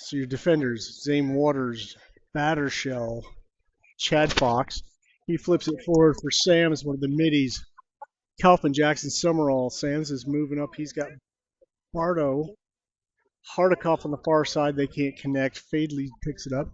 So your defenders, Zane Waters, Battershell, Chad Fox. He flips it forward for Sam's, one of the middies. Kaufman, Jackson, Summerall. Sam's is moving up. He's got Bardo. Hardikoff on the far side. They can't connect. Fadley picks it up.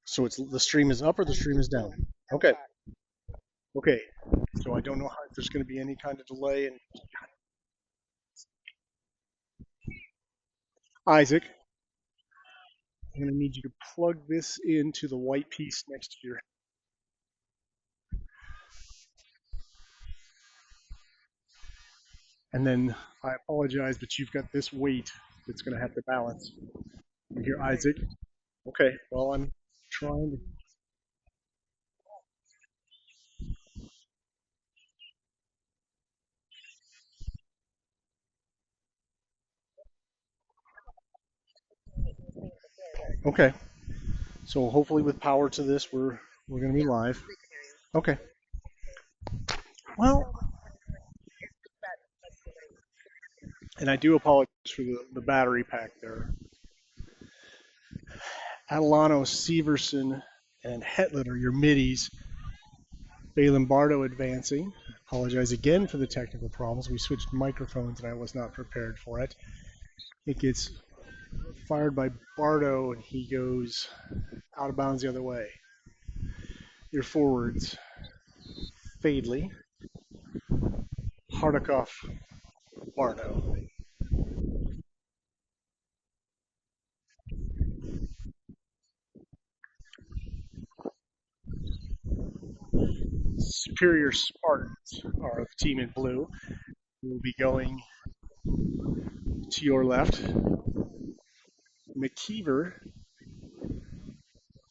So it's the stream is up or the stream is down. Okay. Okay. So I don't know if there's going to be any kind of delay. And Isaac, I'm going to need you to plug this into the white piece next to your. And then I apologize, but you've got this weight that's going to have to balance. You hear Isaac? Okay. Well, I'm trying to. Okay. So hopefully with power to this, we're going to be live. Okay. Well, and I do apologize for the battery pack there. Adelano, Severson, and Hetlet are your middies. Balin Bardo advancing. Apologize again for the technical problems. We switched microphones and I was not prepared for it. It gets fired by Bardo and he goes out of bounds the other way. Your forwards, Fadley, Hardikoff, Bardo. Superior Spartans are the team in blue. We'll be going to your left. McKeever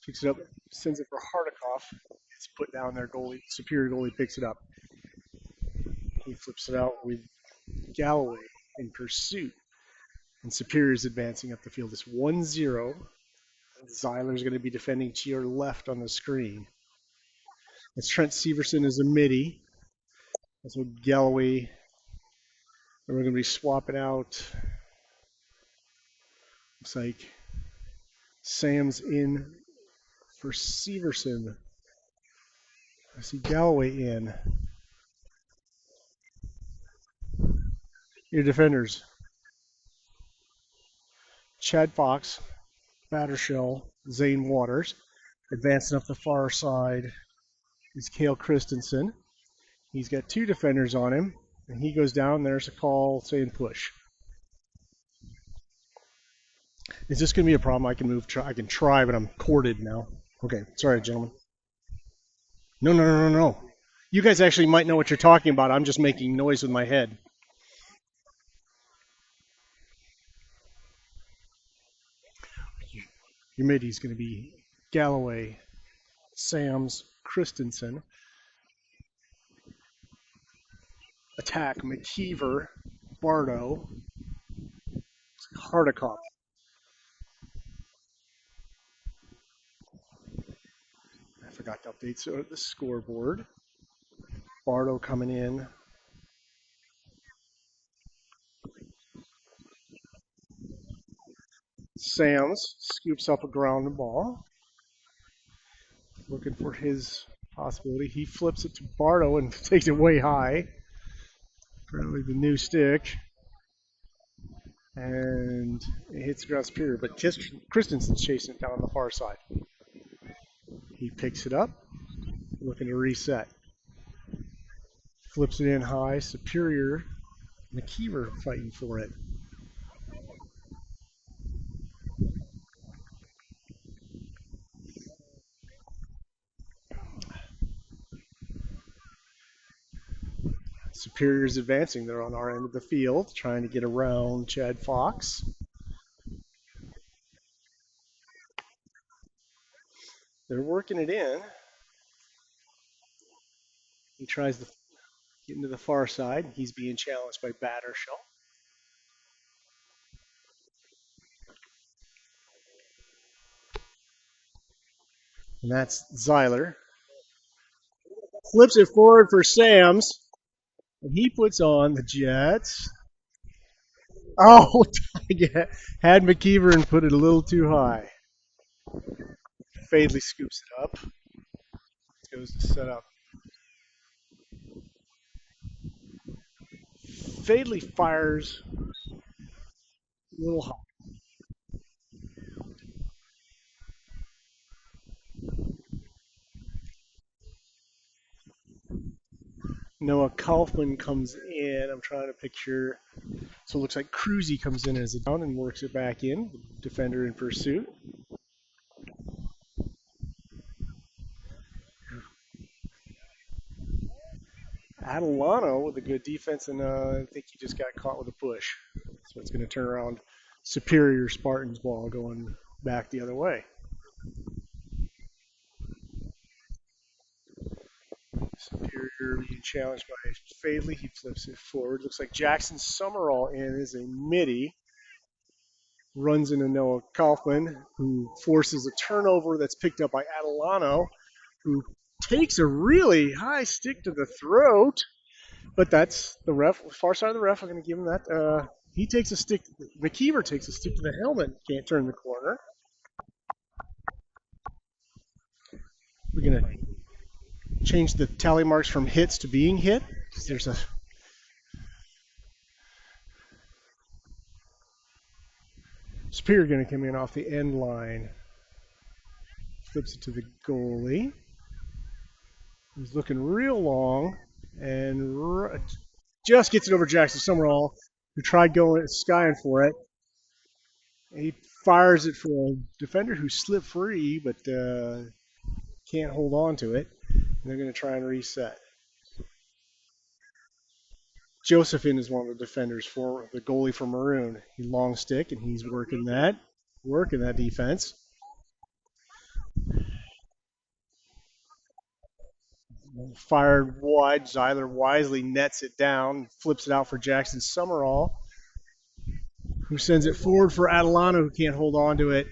picks it up, sends it for Hardikoff. It's put down there. Goalie, Superior goalie picks it up. He flips it out with Galloway in pursuit. And Superior is advancing up the field. It's 1-0. Zeiler's going to be defending to your left on the screen. That's Trent Severson as a midi. That's what Galloway. And we're going to be swapping out. Looks like Sam's in for Severson. I see Galloway in. Your defenders. Chad Fox, Battershell, Zane Waters. Advancing up the far side is Cale Christensen. He's got two defenders on him, and he goes down. There's a call saying push. Is this going to be a problem? I can move. I can try, but I'm corded now. Okay, sorry, gentlemen. No, no, no, no, no. You guys actually might know what you're talking about. I'm just making noise with my head. Your middy's going to be Galloway, Sams, Christensen. Attack, McKeever, Bardo, Hardikoff. I forgot to update the scoreboard. Bardo coming in. Sams scoops up a ground ball. Looking for his possibility. He flips it to Bardo and takes it way high. Apparently the new stick. And it hits the ground superior, but Christensen's chasing it down on the far side. He picks it up, looking to reset. Flips it in high, superior. McKeever fighting for it. Superior's advancing. They're on our end of the field, trying to get around Chad Fox. They're working it in. He tries to get into the far side. He's being challenged by Battershell. And that's Zeiler. Flips it forward for Sams. And he puts on the Jets. Oh, had McKeever and put it a little too high. Fadley scoops it up. Goes to set up. Fadley fires a little high. Noah Kaufman comes in. I'm trying to picture. So it looks like Cruzy comes in as a down and works it back in. Defender in pursuit. Adelano with a good defense, and I think he just got caught with a push. So it's going to turn around. Superior Spartans ball going back the other way. Superior being challenged by Fadley. He flips it forward. Looks like Jackson Summerall in is a midi. Runs into Noah Kaufman, who forces a turnover that's picked up by Adelano, who takes a really high stick to the throat. But that's the ref, far side of the ref. I'm going to give him that. He takes a stick. McKeever takes a stick to the helmet. Can't turn the corner. We're going to change the tally marks from hits to being hit. There's a Superior going to come in off the end line. Flips it to the goalie. He's looking real long and just gets it over Jackson Summerall, who tried skying for it. He fires it for a defender who slipped free, but can't hold on to it. And they're going to try and reset. Josephine is one of the defenders for the goalie for Maroon. He long stick, and he's working that defense. Fired wide. Zeiler wisely nets it down, flips it out for Jackson Summerall, who sends it forward for Adelano, who can't hold on to it.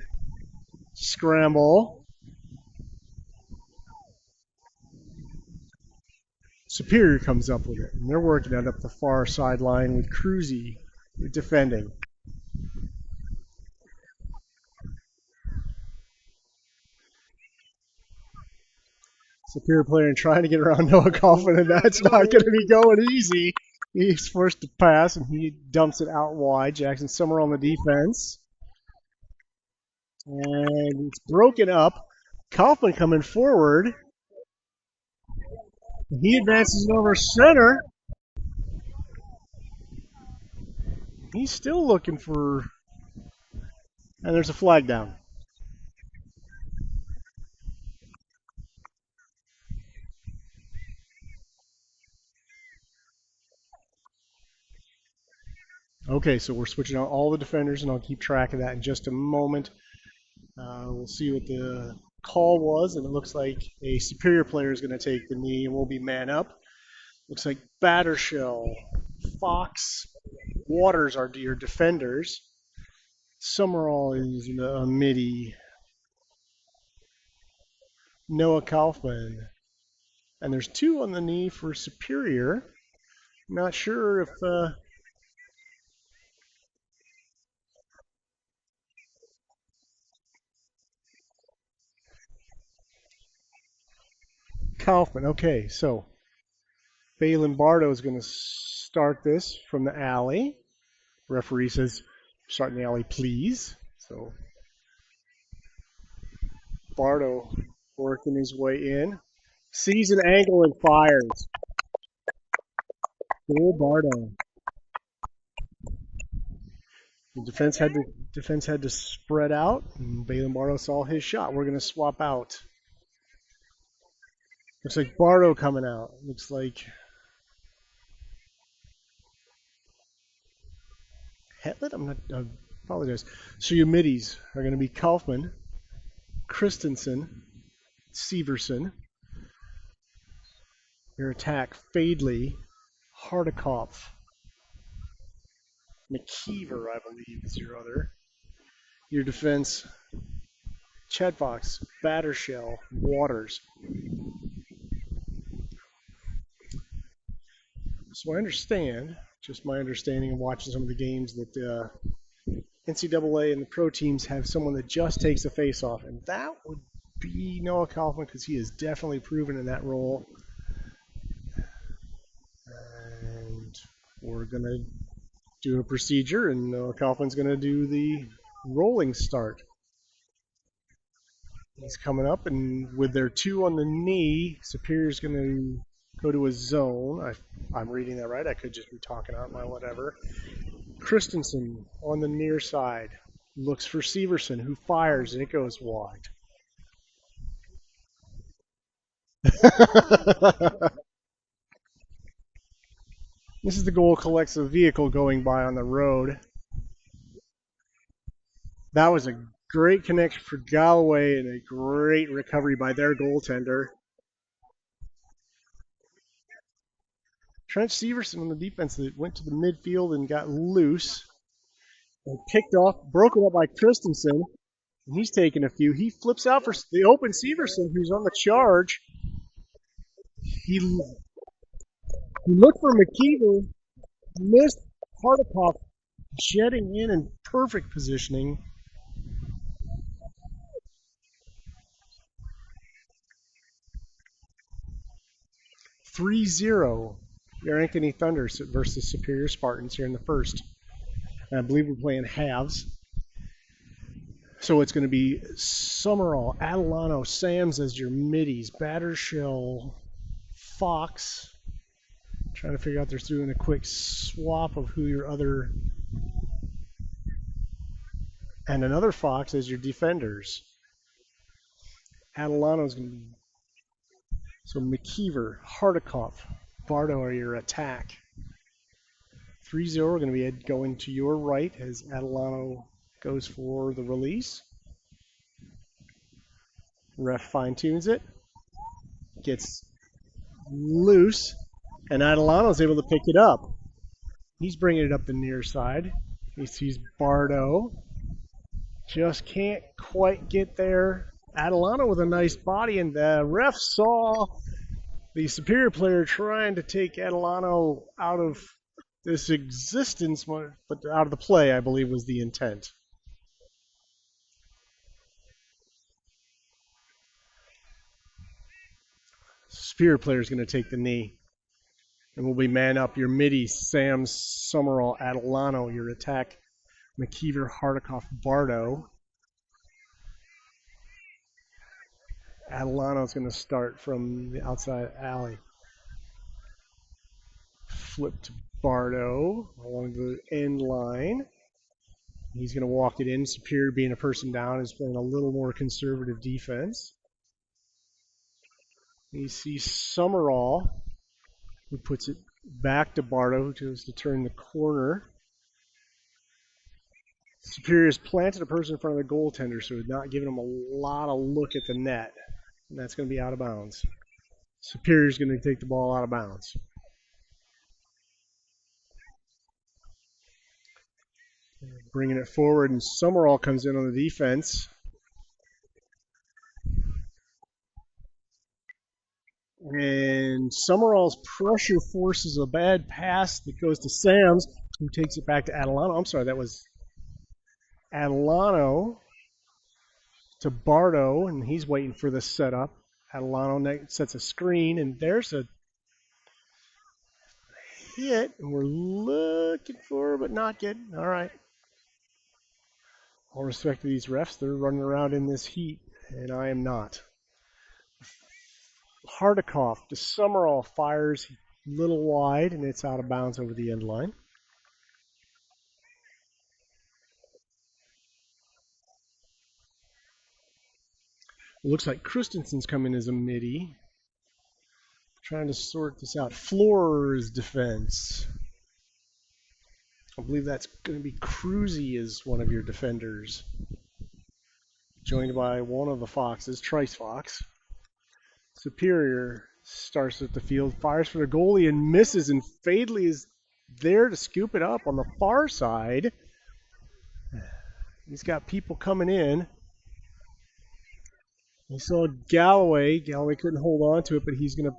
Scramble. Superior comes up with it, and they're working it up the far sideline with Cruzy defending. Superior player and trying to get around Noah Kaufman, and that's not going to be going easy. He's forced to pass, and he dumps it out wide. Jackson Summerall on the defense. And it's broken up. Kaufman coming forward. He advances it over center. He's still looking for... And there's a flag down. Okay, so we're switching out all the defenders, and I'll keep track of that in just a moment. We'll see what the call was, and it looks like a Superior player is going to take the knee, and we'll be man up. Looks like Battershell, Fox, Waters are your defenders. Summerall is a midi. Noah Kaufman. And there's two on the knee for Superior. Not sure if... Kaufman. Okay, so Phelan Bardo is going to start this from the alley. Referee says, start in the alley, please. So Bardo working his way in. Sees an angle and fires. Goal Bardo. The defense had to spread out, and Balin Bardo saw his shot. We're going to swap out. Looks like Bardo coming out. Looks like Hetlet? I apologize. So your middies are going to be Kaufman, Christensen, Severson. Your attack, Fadley, Hardikoff, McKeever, I believe, is your other. Your defense, Chadfox, Battershell, Waters. So I understand, just my understanding of watching some of the games, that NCAA and the pro teams have someone that just takes a face-off, and that would be Noah Kaufman because he is definitely proven in that role. And we're going to do a procedure, and Noah Kaufman's going to do the rolling start. He's coming up, and with their 2 on the knee, Superior's going to go to a zone. I'm reading that right. I could just be talking out my whatever. Christensen on the near side looks for Severson, who fires, and it goes wide. This is the goal collects a vehicle going by on the road. That was a great connection for Galloway and a great recovery by their goaltender. Trent Severson on the defense that went to the midfield and got loose and picked off, broken up by Christensen. And he's taking a few. He flips out for the open Severson, who's on the charge. He looked for McKeever, missed Hardikoff jetting in perfect positioning. "3-0, your Ankeny Thunder versus Superior Spartans here in the first. And I believe we're playing halves. So it's going to be Summerall, Adelano, Sams as your middies, Battershell, Fox. Trying to figure out they're doing a quick swap of who your other, and another Fox as your defenders. Adelano's going to be, so McKeever, Hardikoff, Bardo are your attack. 3-0 are going to be going to your right as Adelano goes for the release. Ref fine-tunes it. Gets loose, and Adelano's able to pick it up. He's bringing it up the near side. He sees Bardo. Just can't quite get there. Adelano with a nice body, and the ref saw the Superior player trying to take Adelano out of this existence, but out of the play, I believe, was the intent. Superior player is going to take the knee. And we'll be man up. Your midi, Sam, Summerall, Adelano. Your attack, McKeever, Hardikoff, Bardo. Adelano's going to start from the outside alley. Flip to Bardo along the end line. He's going to walk it in. Superior, being a person down, is playing a little more conservative defense. You see Summerall, who puts it back to Bardo, who goes to turn the corner. Superior has planted a person in front of the goaltender, so not giving him a lot of look at the net. And that's going to be out of bounds. Superior's going to take the ball out of bounds. Bringing it forward, and Summerall comes in on the defense. And Summerall's pressure forces a bad pass that goes to Sams, who takes it back to Adelano. I'm sorry, that was Adelano to Bardo, and he's waiting for the setup. Adelano sets a screen, and there's a hit, and we're looking for, but not getting. All right. All respect to these refs, they're running around in this heat, and I am not. Hardikoff to Summerall fires a little wide, and it's out of bounds over the end line. It looks like Christensen's coming as a midi. Trying to sort this out. Floor's defense. I believe that's going to be Cruzy as one of your defenders, joined by one of the Foxes, Trice Fox. Superior starts at the field, fires for the goalie and misses, and Fadley is there to scoop it up on the far side. He's got people coming in. He saw Galloway. Galloway couldn't hold on to it, but he's going to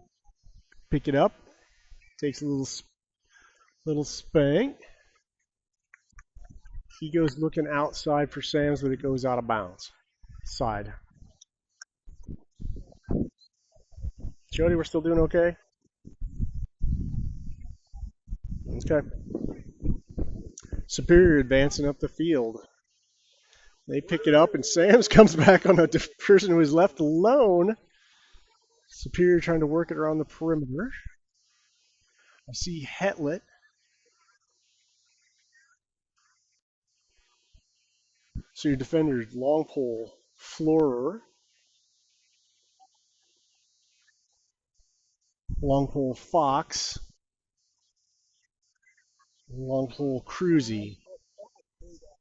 pick it up. Takes a little spank. He goes looking outside for Sam's, but it goes out of bounds. Side. Jody, we're still doing okay? Okay. Superior advancing up the field. They pick it up, and Sam's comes back on a person who is left alone. Superior trying to work it around the perimeter. I see Hetlet. So your defenders, long pole, Florer, long pole, Fox, long pole, Cruzy.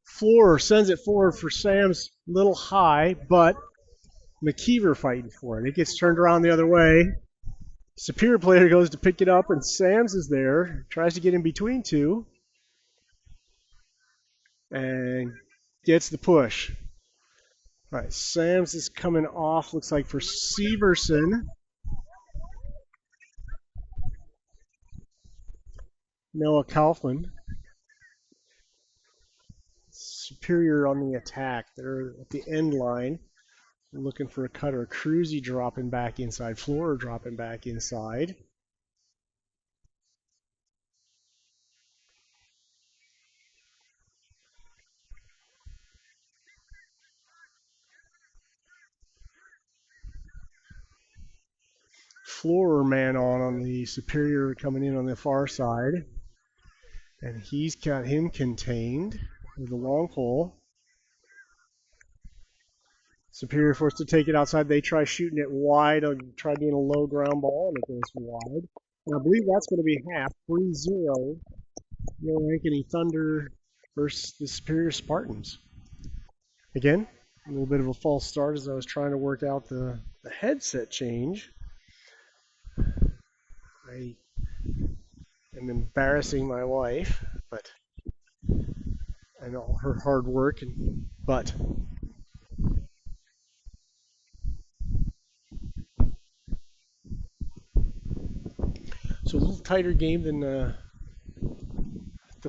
Florer sends it forward for Sam's little high, but McKeever fighting for it. It gets turned around the other way. Superior player goes to pick it up, and Sam's is there. Tries to get in between two. And gets the push. All right, Sam's is coming off, looks like for Severson. Noah Kaufman. Superior on the attack. They're at the end line. Looking for a cutter. Cruzy dropping back inside. Florer dropping back inside. Florer man on the Superior coming in on the far side. And he's got him contained with a long pole. Superior forced to take it outside. They try shooting it wide. Try doing a low ground ball, and it goes wide. And I believe that's going to be half. 3-0. Ankeny Thunder versus the Superior Spartans. Again, a little bit of a false start as I was trying to work out the headset change. I am embarrassing my wife, but I know her hard work, but so a little tighter game than the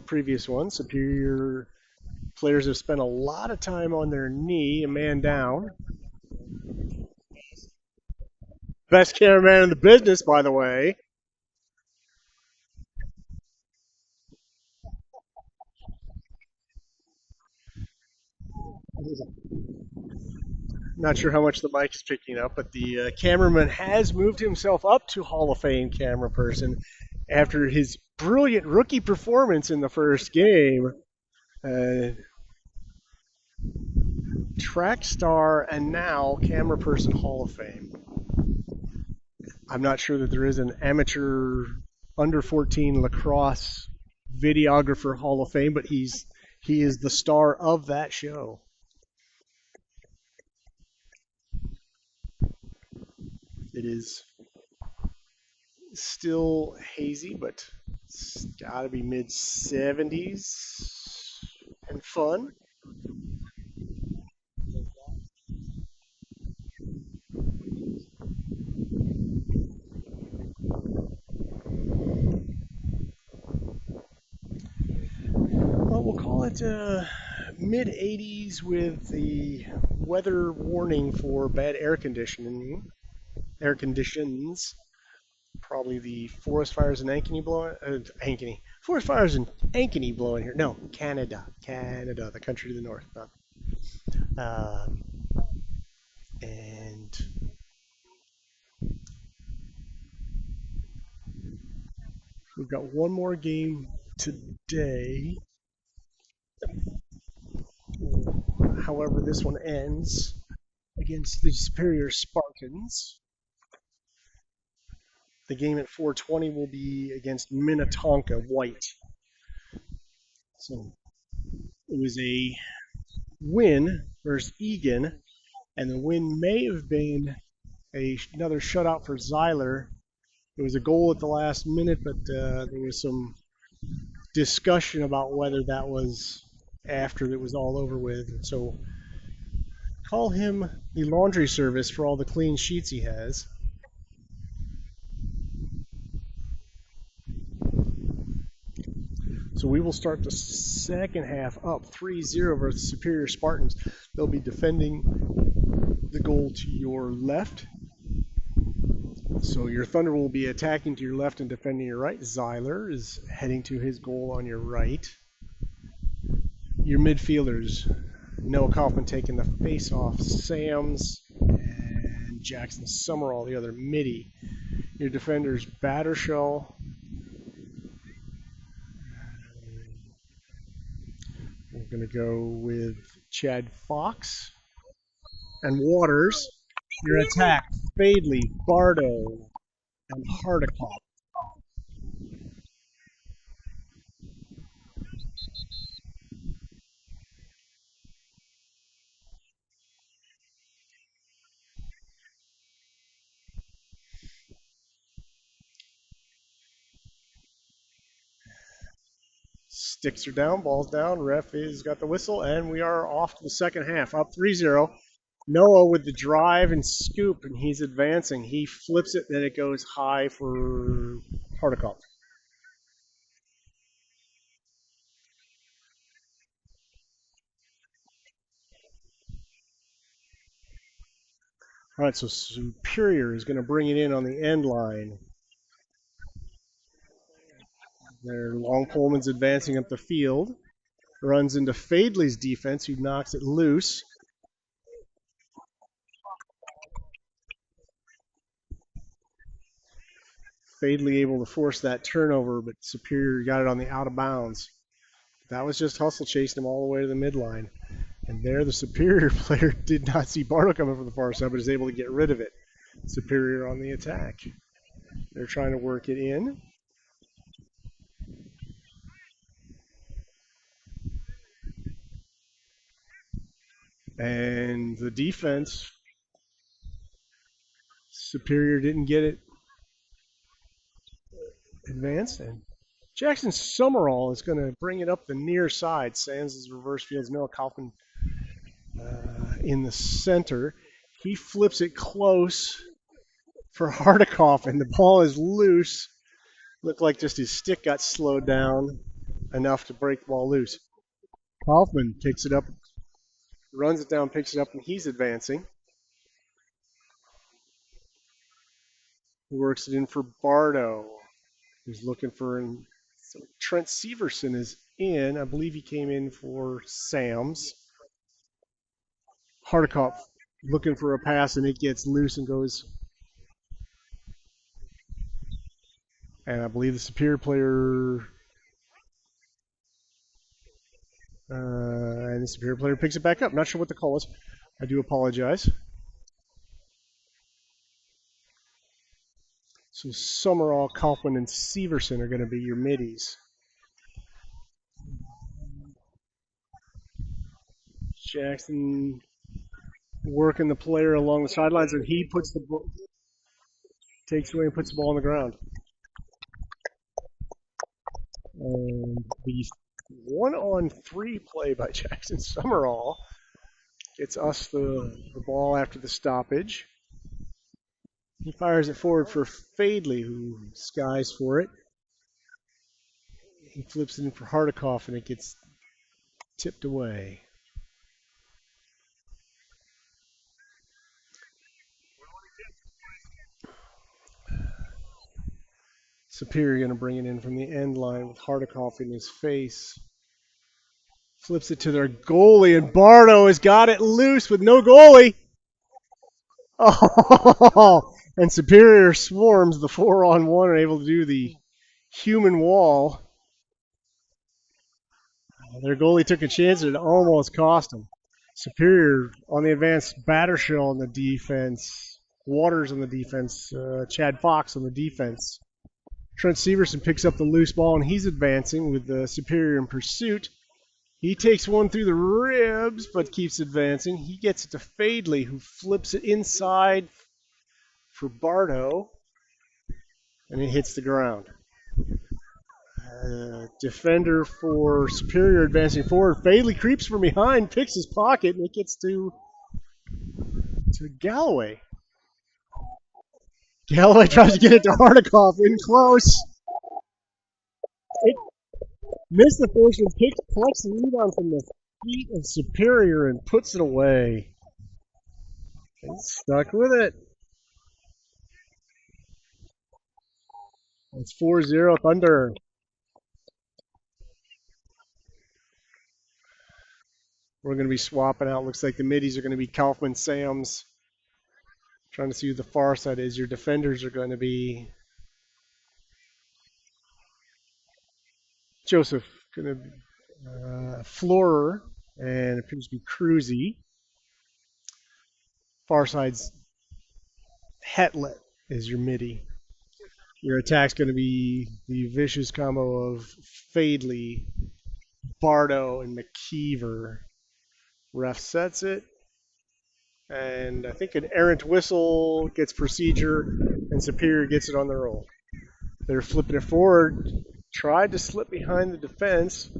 previous one. Superior players have spent a lot of time on their knee, a man down. Best cameraman in the business, by the way. Not sure how much the mic is picking up, but the cameraman has moved himself up to Hall of Fame camera person after his brilliant rookie performance in the first game. Track star and now camera person Hall of Fame. I'm not sure that there is an amateur under 14 lacrosse videographer Hall of Fame, but he is the star of that show. It is still hazy, but it's got to be mid 70s and fun. Well, we'll call it mid 80s with the weather warning for bad air conditions. Probably the forest fires in Ankeny blowing. Forest fires in Ankeny blowing here. No, Canada, the country to the north. Um, and we've got one more game today. However, this one ends against the Superior Spartans. The game at 4:20 will be against Minnetonka White. So it was a win versus Egan, and the win may have been another shutout for Zeiler. It was a goal at the last minute, but there was some discussion about whether that was after it was all over with. So call him the laundry service for all the clean sheets he has. So we will start the second half up 3-0 versus Superior Spartans. They'll be defending the goal to your left. So your Thunder will be attacking to your left and defending your right. Zeiler is heading to his goal on your right. Your midfielders, Noah Kaufman taking the face-off, Sams and Jackson Summerall, the other midi. Your defenders, Battershell. We're going to go with Chad Fox and Waters. Your attack, Fadley, Bardo, and Hardikoff. Sticks are down, ball's down, ref has got the whistle, and we are off to the second half, up 3-0. Noah with the drive and scoop, and he's advancing. He flips it, then it goes high for Hardikoff. All right, so Superior is going to bring it in on the end line. Their long poleman's advancing up the field. Runs into Fadley's defense, who knocks it loose. Fadley able to force that turnover, but Superior got it on the out of bounds. That was just hustle chasing him all the way to the midline. And there the Superior player did not see Bardo coming from the far side, but is able to get rid of it. Superior on the attack. They're trying to work it in. And the defense, Superior didn't get it advanced. And Jackson Summerall is going to bring it up the near side. Sands' reverse fields. Noah Kaufman in the center. He flips it close for Hardikoff, and the ball is loose. Looked like just his stick got slowed down enough to break the ball loose. Kaufman picks it up, runs it down, picks it up, and he's advancing. He works it in for Bardo. He's looking for so Trent Severson is in. I believe he came in for Sams. Hardikoff looking for a pass, and it gets loose and goes. And I believe the Superior player and the Superior player picks it back up. Not sure what the call was. I do apologize. So Summerall, Kaufman, and Severson are going to be your middies. Jackson working the player along the sidelines, and he puts the takes away and puts the ball on the ground. And the 1-on-3 play by Jackson Summerall gets us the ball after the stoppage. He fires it forward for Fadley, who skies for it. He flips it in for Hardikoff, and it gets tipped away. Superior going to bring it in from the end line with Hardikoff in his face. Flips it to their goalie, and Bardo has got it loose with no goalie. Oh, and Superior swarms the 4-on-1 and able to do the human wall. Their goalie took a chance and it almost cost him. Superior on the advance, Battershell on the defense, Waters on the defense, Chad Fox on the defense. Trent Severson picks up the loose ball, and he's advancing with the Superior in pursuit. He takes one through the ribs, but keeps advancing. He gets it to Fadley, who flips it inside for Bardo, and it hits the ground. Defender for Superior advancing forward. Fadley creeps from behind, picks his pocket, and it gets to Galloway. Galloway tries to get it to Hardikoff, in close. It missed the first one, collects the rebound from the feet of Superior and puts it away. He's stuck with it. It's 4-0 Thunder. We're going to be swapping out. Looks like the middies are going to be Kaufman, Sams. Trying to see who the far side is. Your defenders are going to be Joseph, going to be Florer, and appears to be Cruzy. Far side's Hetlet is your midi. Your attack's going to be the vicious combo of Fadley, Bardo, and McKeever. Ref sets it. And I think an errant whistle gets procedure, and Superior gets it on the roll. They're flipping it forward. Tried to slip behind the defense,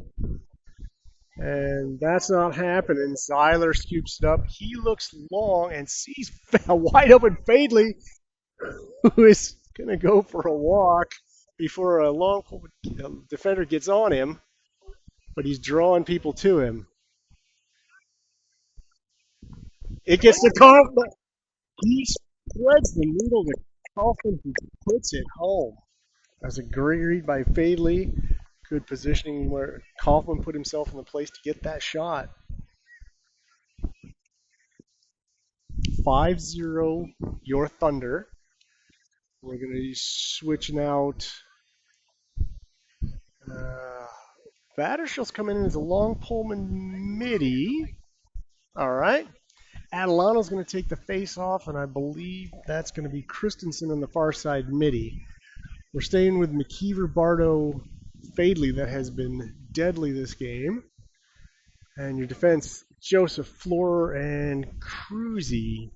and that's not happening. Zeiler scoops it up. He looks long and sees a wide open Fadley, who is going to go for a walk before a long defender gets on him, but he's drawing people to him. It gets to Kaufman. He spreads the needle to Kaufman, who puts it home. That's a great read by Fadley. Good positioning where Kaufman put himself in the place to get that shot. 5-0 your Thunder. We're going to be switching out. Battershill's coming in as a long Pullman midi. All right. Adelano's going to take the face off, and I believe that's going to be Christensen on the far side midi. We're staying with McKeever, Bardo, Fadley, that has been deadly this game. And your defense, Joseph, Florer, and Cruzy.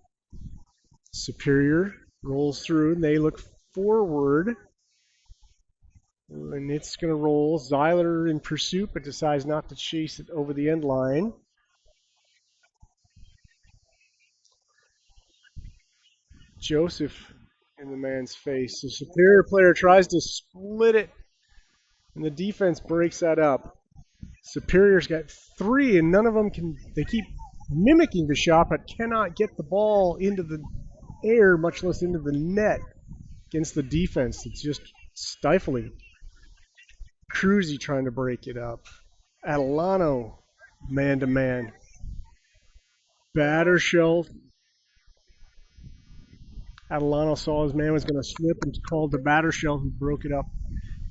Superior rolls through, and they look forward. And it's going to roll. Zeiler in pursuit, but decides not to chase it over the end line. Joseph in the man's face. The Superior player tries to split it, and the defense breaks that up. Superior's got 3, and none of them can. They keep mimicking the shot, but cannot get the ball into the air, much less into the net against the defense. It's just stifling. Cruzy trying to break it up. Adelano man to man. Battershell. Adelano saw his man was going to slip and called the Battershell, who broke it up.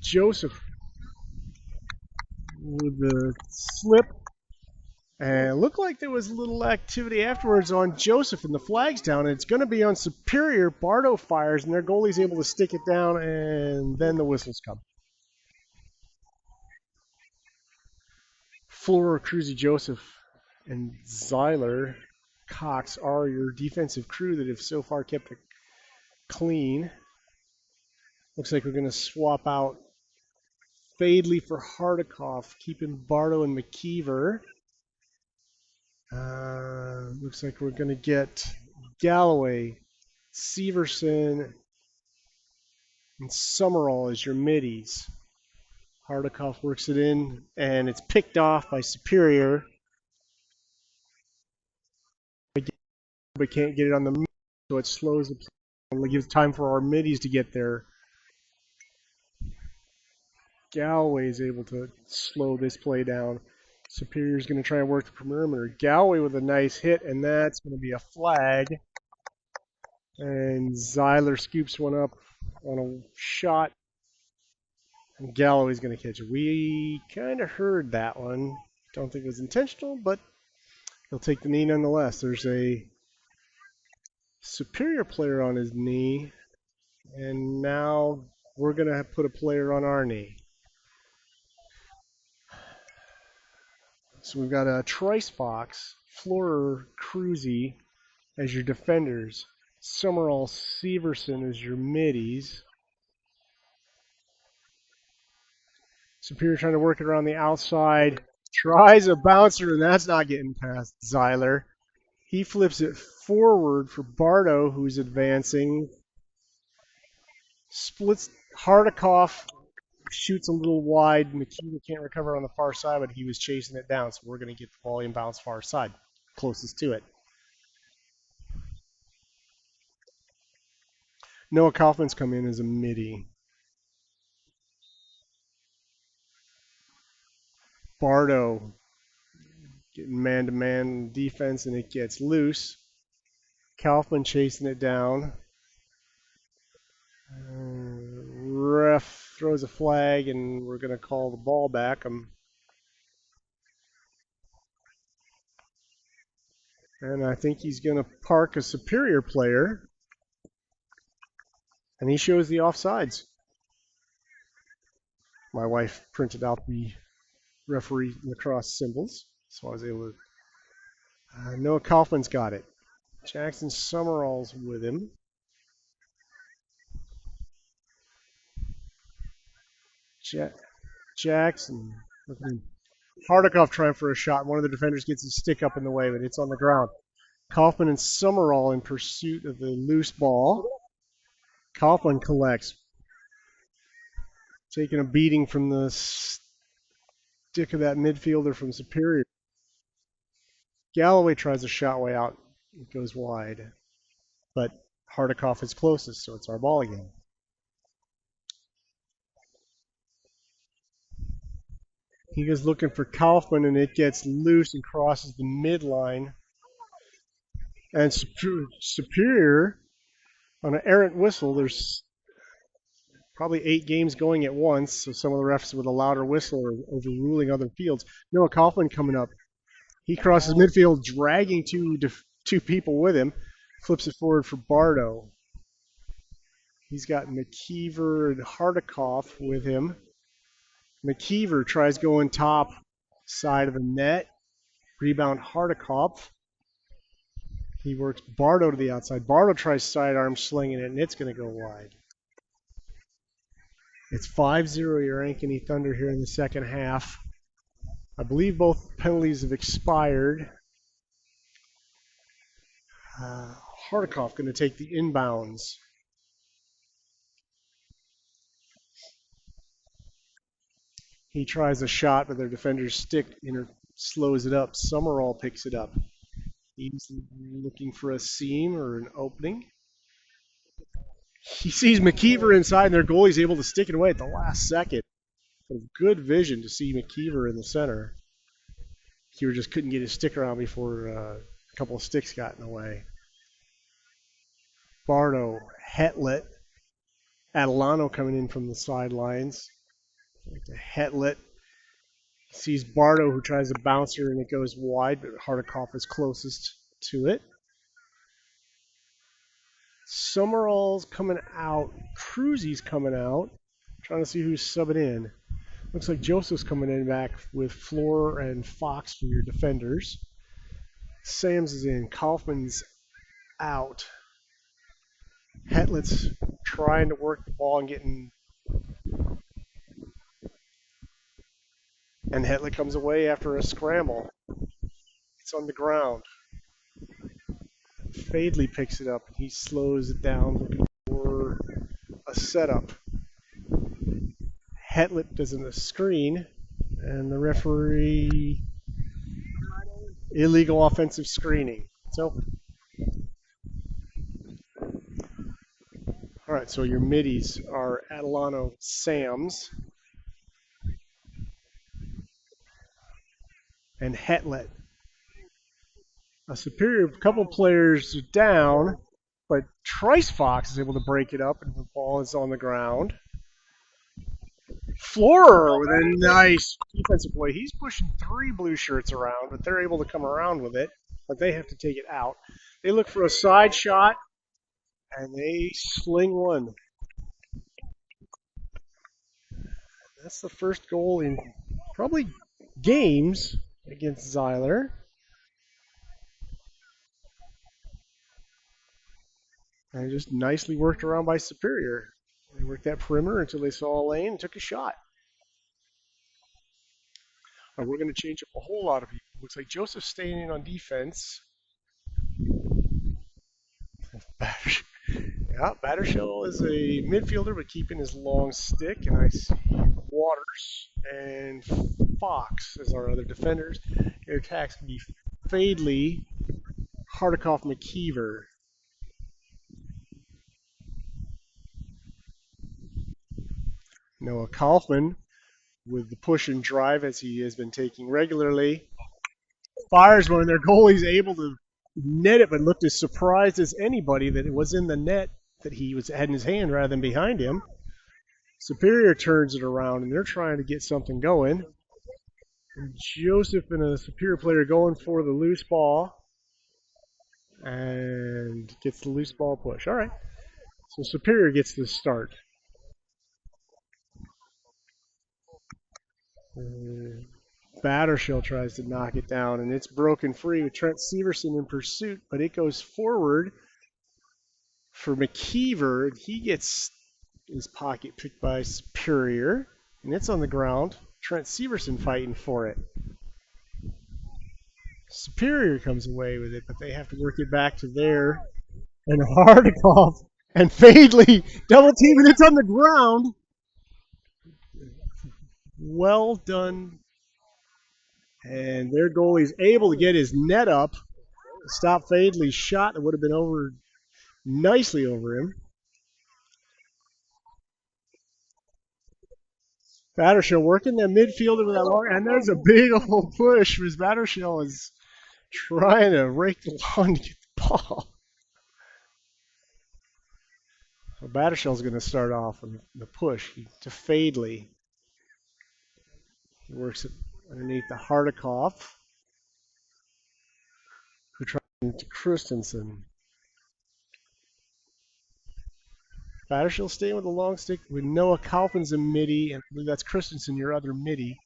Joseph with the slip. And it looked like there was a little activity afterwards on Joseph, and the flag's down, and it's going to be on Superior. Bardo fires, and their goalie's able to stick it down, and then the whistles come. Florer, Cruzy, Joseph, and Zeiler, Cox are your defensive crew that have so far kept it clean. Looks like we're going to swap out Fadley for Hardikoff, keeping Bardo and McKeever. Looks like we're going to get Galloway, Severson, and Summerall as your middies. Hardikoff works it in, and it's picked off by Superior. But can't get it on the mid, so it slows the play and gives time for our middies to get there. Galloway is able to slow this play down. Superior's going to try and work the perimeter. Galloway with a nice hit, and that's going to be a flag. And Zeiler scoops one up on a shot. And Galloway's going to catch it. We kind of heard that one. Don't think it was intentional, but he'll take the knee nonetheless. There's a Superior player on his knee. And now we're going to put a player on our knee. So we've got a Trice Fox, Florer, Cruzy as your defenders, Summerall, Severson as your middies. Superior trying to work it around the outside, tries a bouncer, and that's not getting past Zeiler. He flips it forward for Bardo, who's advancing. Splits Hardikoff, shoots a little wide. McKeever can't recover on the far side, but he was chasing it down, so we're going to get the volley and bounce far side, closest to it. Noah Kaufman's come in as a midi. Bardo getting man-to-man defense, and it gets loose. Kaufman chasing it down. Ref throws a flag, and we're going to call the ball back. And I think he's going to park a Superior player. And he shows the offsides. My wife printed out the referee lacrosse symbols, so I was able to. Noah Kaufman's got it. Jackson Summerall's with him. Jackson. Hardikoff trying for a shot. One of the defenders gets his stick up in the way, but it's on the ground. Kaufman and Summerall in pursuit of the loose ball. Kaufman collects. Taking a beating from the stick of that midfielder from Superior. Galloway tries a shot way out. It goes wide. But Hardikoff is closest, so it's our ball again. He goes looking for Kaufman, and it gets loose and crosses the midline. And Superior, on an errant whistle, there's probably 8 games going at once, so some of the refs with a louder whistle are overruling other fields. Noah Kaufman coming up. He crosses midfield, dragging two people with him. Flips it forward for Bardo. He's got McKeever and Hardikoff with him. McKeever tries going top side of the net. Rebound Hardikoff. He works Bardo to the outside. Bardo tries sidearm slinging it, and it's going to go wide. It's 5-0 your Ankeny Thunder here in the second half. I believe both penalties have expired. Hardikoff going to take the inbounds. He tries a shot, but their defender's stick slows it up. Summerall picks it up. He's looking for a seam or an opening. He sees McKeever inside, and their goalie's able to stick it away at the last second. Good vision to see McKeever in the center. McKeever just couldn't get his stick around before a couple of sticks got in the way. Bardo, Hetlet, Adelano coming in from the sidelines. Hetlet sees Bardo, who tries a bouncer, and it goes wide, but Hardikoff is closest to it. Summerall's coming out. Cruzy's coming out. Trying to see who's subbing in. Looks like Joseph's coming in back with Floor and Fox for your defenders. Sams is in. Kaufman's out. Hetlet's trying to work the ball and getting. And Hetlet comes away after a scramble. It's on the ground. Fadley picks it up. He slows it down, looking for a setup. Hetlet does a screen, and the referee illegal offensive screening. So, all right. So your middies are Adelano, Sams, and Hetlet. A Superior couple players down, but Trice Fox is able to break it up, and the ball is on the ground. Florer with a nice defensive play. He's pushing 3 blue shirts around, but they're able to come around with it, but they have to take it out. They look for a side shot, and they sling one. That's the first goal in probably games against Zyler. And just nicely worked around by Superior. They worked that perimeter until they saw a lane and took a shot. We're going to change up a whole lot of people. Looks like Joseph's staying in on defense. Yeah, Battershell is a midfielder, but keeping his long stick. And I see Waters and Fox as our other defenders. Their attacks can be Fadley, Hardikoff, McKeever. Noah Kaufman with the push and drive as he has been taking regularly. Fires one, and their goalie's able to net it, but looked as surprised as anybody that it was in the net that he had in his hand rather than behind him. Superior turns it around, and they're trying to get something going. And Joseph and a Superior player going for the loose ball, and gets the loose ball push. All right, so Superior gets the start. Battershell tries to knock it down, and it's broken free with Trent Severson in pursuit, but it goes forward for McKeever. He gets his pocket picked by Superior, and it's on the ground. Trent Severson fighting for it. Superior comes away with it, but they have to work it back to there. And Hardikoff and Fadley double team, and it's on the ground. Well done. And their goalie's able to get his net up to stop Fadley's shot that would have been over nicely over him. Battershell working the midfielder with that long, and there's a big old push as Battershell is trying to rake the lawn to get the ball. So Battershell's going to start off with the push to Fadley. He works it underneath the Hardikoff, who tries to Christensen. Battershell staying with the long stick with Noah Kaufman's a midi, and I believe that's Christensen, your other midi.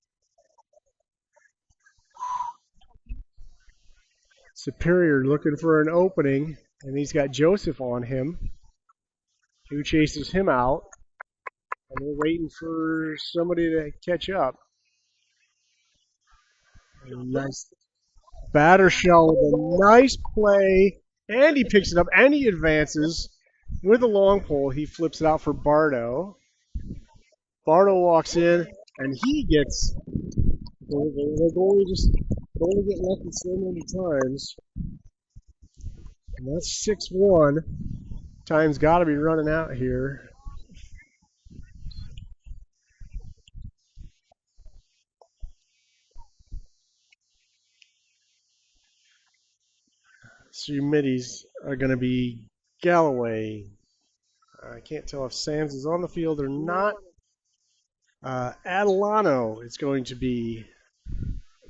Superior looking for an opening, and he's got Joseph on him, who chases him out, and they're waiting for somebody to catch up. Nice Battershell with a nice play, and he picks it up, and he advances with a long pole. He flips it out for Bardo. Bardo walks in, and he gets the goalie just only get lucky so many times. And that's 6-1. Time's got to be running out here. So your middies are going to be Galloway. I can't tell if Sands is on the field or not. Adelano is going to be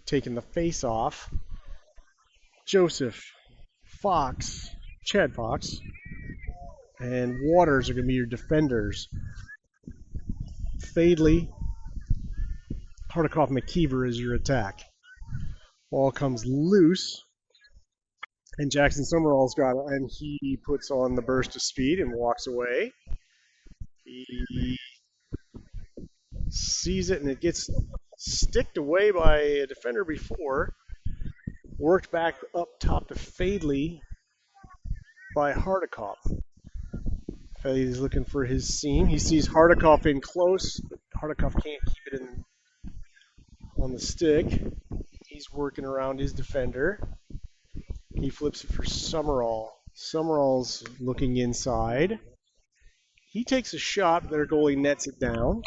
taking the face off. Joseph, Fox, Chad Fox, and Waters are going to be your defenders. Fadley, Hardikoff, McKeever is your attack. Ball comes loose, and Jackson Summerall's got it, and he puts on the burst of speed and walks away. He sees it, and it gets sticked away by a defender before. Worked back up top to Fadley by Hardikoff. Fadley's looking for his seam. He sees Hardikoff in close, but Hardikoff can't keep it in on the stick. He's working around his defender. He flips it for Summerall. Summerall's looking inside. He takes a shot, but their goalie nets it down.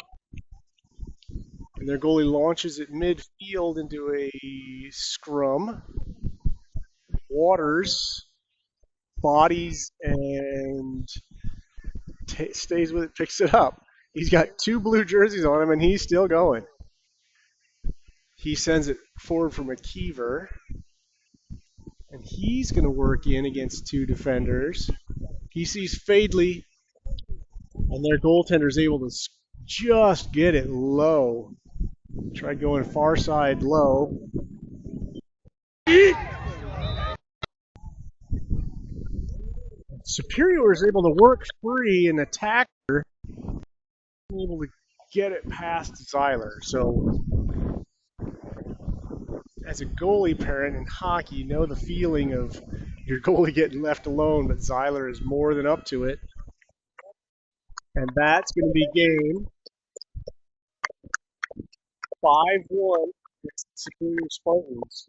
And their goalie launches it midfield into a scrum. Waters bodies and stays with it, picks it up. He's got 2 blue jerseys on him, and he's still going. He sends it forward for McKeever, and he's going to work in against 2 defenders. He sees Fadley, and their goaltender is able to just get it low. Try going far side low. Superior is able to work free and attack her, able to get it past Zyler. So as a goalie parent in hockey, you know the feeling of your goalie getting left alone, but Zyler is more than up to it. And that's going to be game 5-1 against the Superior Spartans.